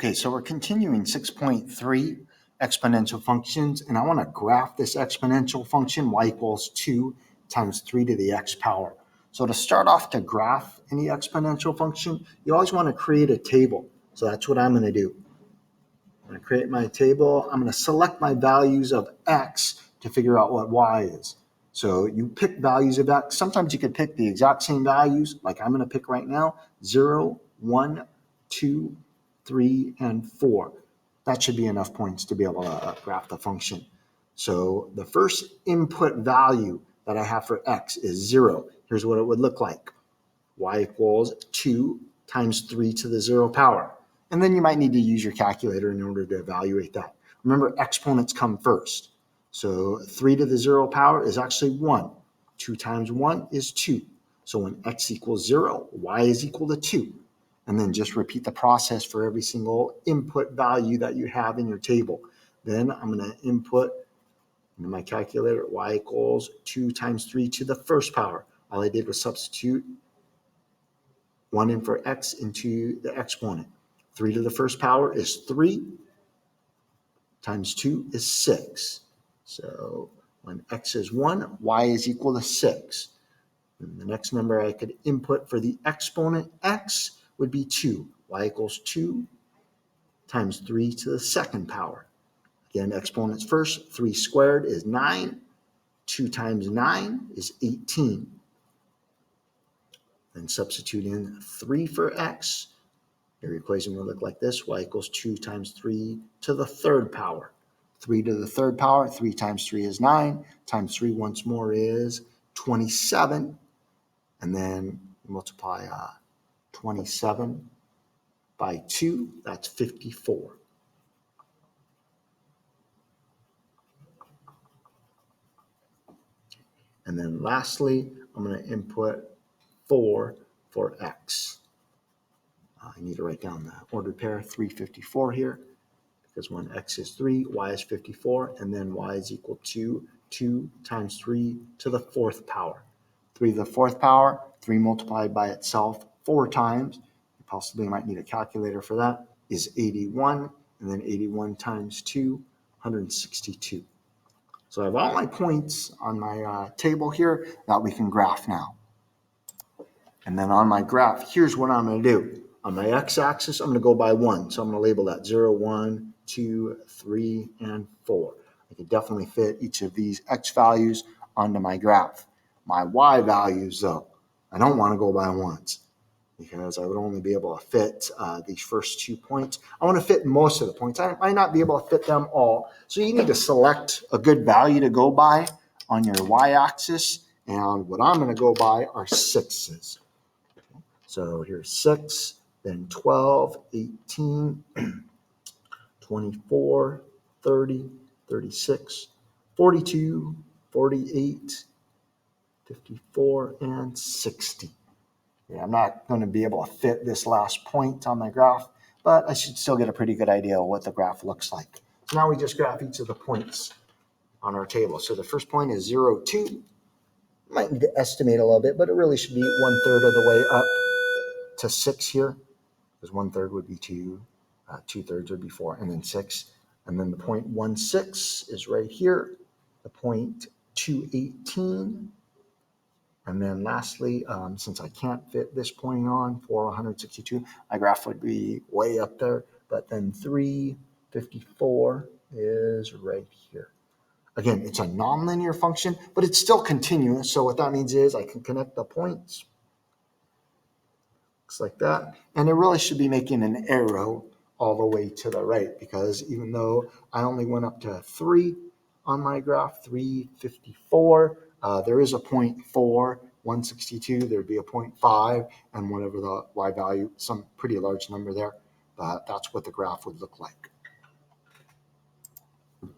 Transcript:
Okay, so we're continuing 6.3 exponential functions, and I want to graph this exponential function y equals 2 times 3 to the x power. So to start off to graph any exponential function, you always want to create a table. So that's what I'm going to do. I'm going to create my table. I'm going to select my values of x to figure out what y is. So you pick values of x. Sometimes you could pick the exact same values, like I'm going to pick right now, 0, 1, 2, 3, and 4. That should be enough points to be able to graph the function. So the first input value that I have for x is 0. Here's what it would look like. Y equals 2 times 3 to the 0 power. And then you might need to use your calculator in order to evaluate that. Remember, exponents come first. So 3 to the 0 power is actually 1. 2 times 1 is 2. So when x equals 0, y is equal to 2. And then just repeat the process for every single input value that you have in your table. Then I'm going to input into my calculator y equals 2 times 3 to the first power. All I did was substitute 1 in for x into the exponent. 3 to the first power is 3 times 2 is 6. So when x is 1, y is equal to 6. And the next number I could input for the exponent x would be 2. Y equals 2 times 3 to the second power. Again, exponents first. 3 squared is 9. 2 times 9 is 18. Then substitute in 3 for x. Your equation will look like this. Y equals 2 times 3 to the third power. 3 to the third power, 3 times 3 is 9. Times 3 once more is 27. And then multiply 27 by 2, that's 54. And then lastly, I'm going to input 4 for x. I need to write down the ordered pair, 354 here, because when x is 3, y is 54, and then y is equal to 2 times 3 to the fourth power. 3 to the fourth power, 3 multiplied by itself 4 times, you possibly might need a calculator for that, is 81, and then 81 times 2, 162. So I have all my points on my table here that we can graph now. And then on my graph, here's what I'm going to do. On my x-axis, I'm going to go by 1. So I'm going to label that 0, 1, 2, 3, and 4. I can definitely fit each of these x values onto my graph. My y values, though, I don't want to go by ones because I would only be able to fit these first 2 points. I want to fit most of the points. I might not be able to fit them all. So you need to select a good value to go by on your y-axis. And what I'm going to go by are 6s. So here's 6, then 12, 18, 24, 30, 36, 42, 48, 54, and 60. Yeah, I'm not going to be able to fit this last point on my graph, but I should still get a pretty good idea of what the graph looks like. So now we just graph each of the points on our table. So the first point is 0, 2. Might need to estimate a little bit, but it really should be 1/3 of the way up to 6 here, because 1/3 would be 2, 2/3 would be 4, and then 6. And then the point 1/6 is right here, the point 218. And then lastly, since I can't fit this point on for 162, my graph would be way up there. But then 354 is right here. Again, it's a nonlinear function, but it's still continuous. So what that means is I can connect the points. Looks like that. And it really should be making an arrow all the way to the right, because even though I only went up to 3 on my graph, 354, there is a point 4, 162, there'd be a point 5, and whatever the y value, some pretty large number there, but that's what the graph would look like.